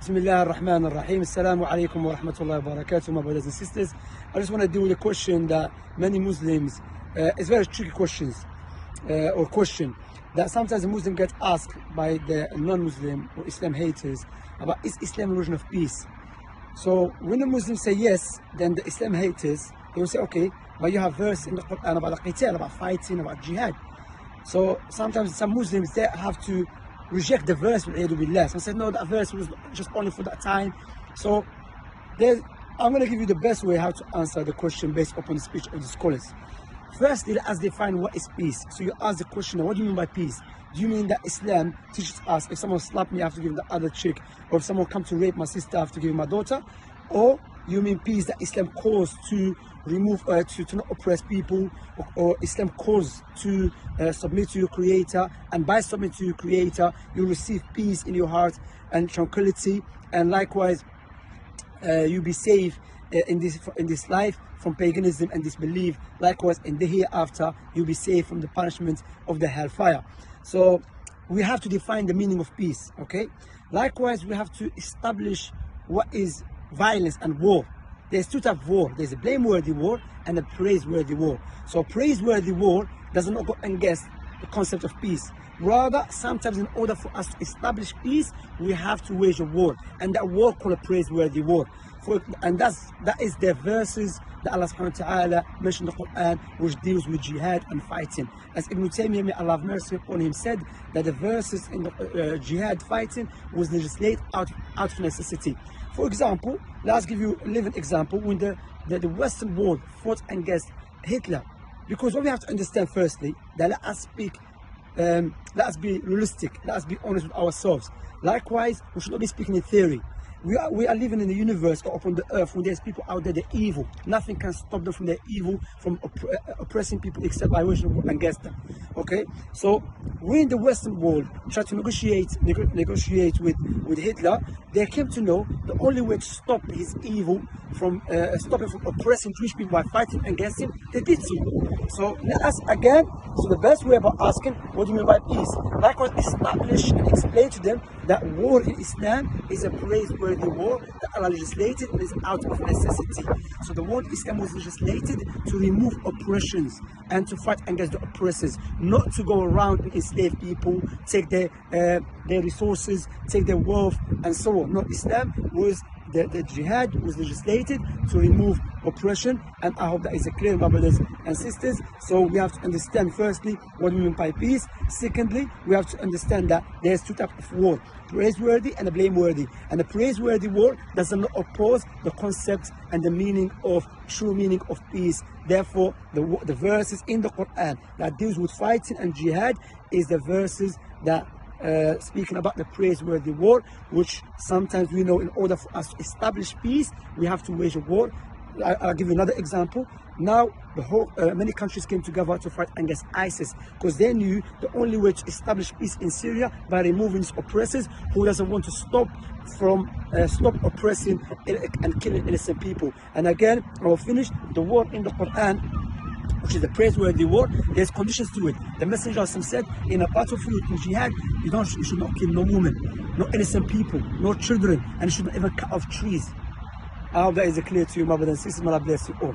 Bismillah ar-Rahman ar-Rahim. Assalamu alaikum wa rahmatullahi wa barakatuh, my brothers and sisters. I just want to deal with a question that many Muslims, it's very tricky questions, or question that sometimes a Muslim gets asked by the non-Muslim or Islam haters about, is Islam a religion of peace? So when the Muslims say yes, then the Islam haters, they will say, okay, but you have verse in the Quran about qital, about fighting, about jihad. So sometimes some Muslims, they have to reject the verse with billah. So I said, no, that verse was just only for that time. So I'm going to give you the best way how to answer the question based upon the speech of the scholars. Firstly, let us define what is peace. So you ask the question, what do you mean by peace? Do you mean that Islam teaches us if someone slapped me, I have to give the other chick, or if someone comes to rape my sister, I have to give my daughter? Or you mean peace that Islam calls to remove, to not oppress people, or Islam calls to submit to your Creator, and by submitting to your Creator, you receive peace in your heart and tranquility, and likewise, you be safe in this life from paganism and disbelief. Likewise, in the hereafter, you'll be safe from the punishment of the hellfire. So we have to define the meaning of peace, okay? Likewise, we have to establish what is violence and war. There's two types of war. There's a blameworthy war and a praiseworthy war. So praiseworthy war does not go against the concept of peace. Rather, sometimes in order for us to establish peace, we have to wage a war, and that war called a praiseworthy war. And that is the verses that Allah subhanahu wa ta'ala mentioned in the Quran, which deals with jihad and fighting. As Ibn Taymiyyah, may Allah have mercy upon him, said that the verses in the jihad fighting was legislated out of necessity. For example, let's give you a living example when the Western world fought against Hitler. Because what we have to understand firstly, that let us be realistic, let us be honest with ourselves. Likewise, we should not be speaking in theory. We are living in the universe or upon the earth when there's people out there, they're evil. Nothing can stop them from their evil, from oppressing people except by wishing against them. Okay? So when the Western world tried to negotiate with Hitler, they came to know the only way to stop his evil from stopping from oppressing Jewish people by fighting against him, they did so. So let us again, so the best way about asking, what do you mean by peace? Likewise, establish and explain to them that war in Islam is a praiseworthy war that Allah legislated and is out of necessity. So the war in Islam was legislated to remove oppressions and to fight against the oppressors, not to go around and enslave people, take their resources, take their wealth, and so on. No, Islam was the jihad was legislated to remove oppression, and I hope that is clear, my brothers and sisters. So we have to understand firstly what we mean by peace. Secondly, we have to understand that there's two types of war, praiseworthy and a blameworthy. And the praiseworthy war does not oppose the concept and the meaning of true meaning of peace. Therefore, the verses in the Quran that deals with fighting and jihad is the verses that speaking about the praiseworthy war, which sometimes we know in order for us to establish peace, we have to wage a war. I'll give you another example. Now, many countries came together to fight against ISIS because they knew the only way to establish peace in Syria by removing its oppressors, who doesn't want to stop oppressing and killing innocent people. And again, I will finish the war in the Quran, which is the praiseworthy war. There's conditions to it. The Messenger said, in a battlefield in jihad, you should not kill no women, no innocent people, no children, and you should not even cut off trees. I hope that is clear to you, my brothers and sisters. May Allah bless you all.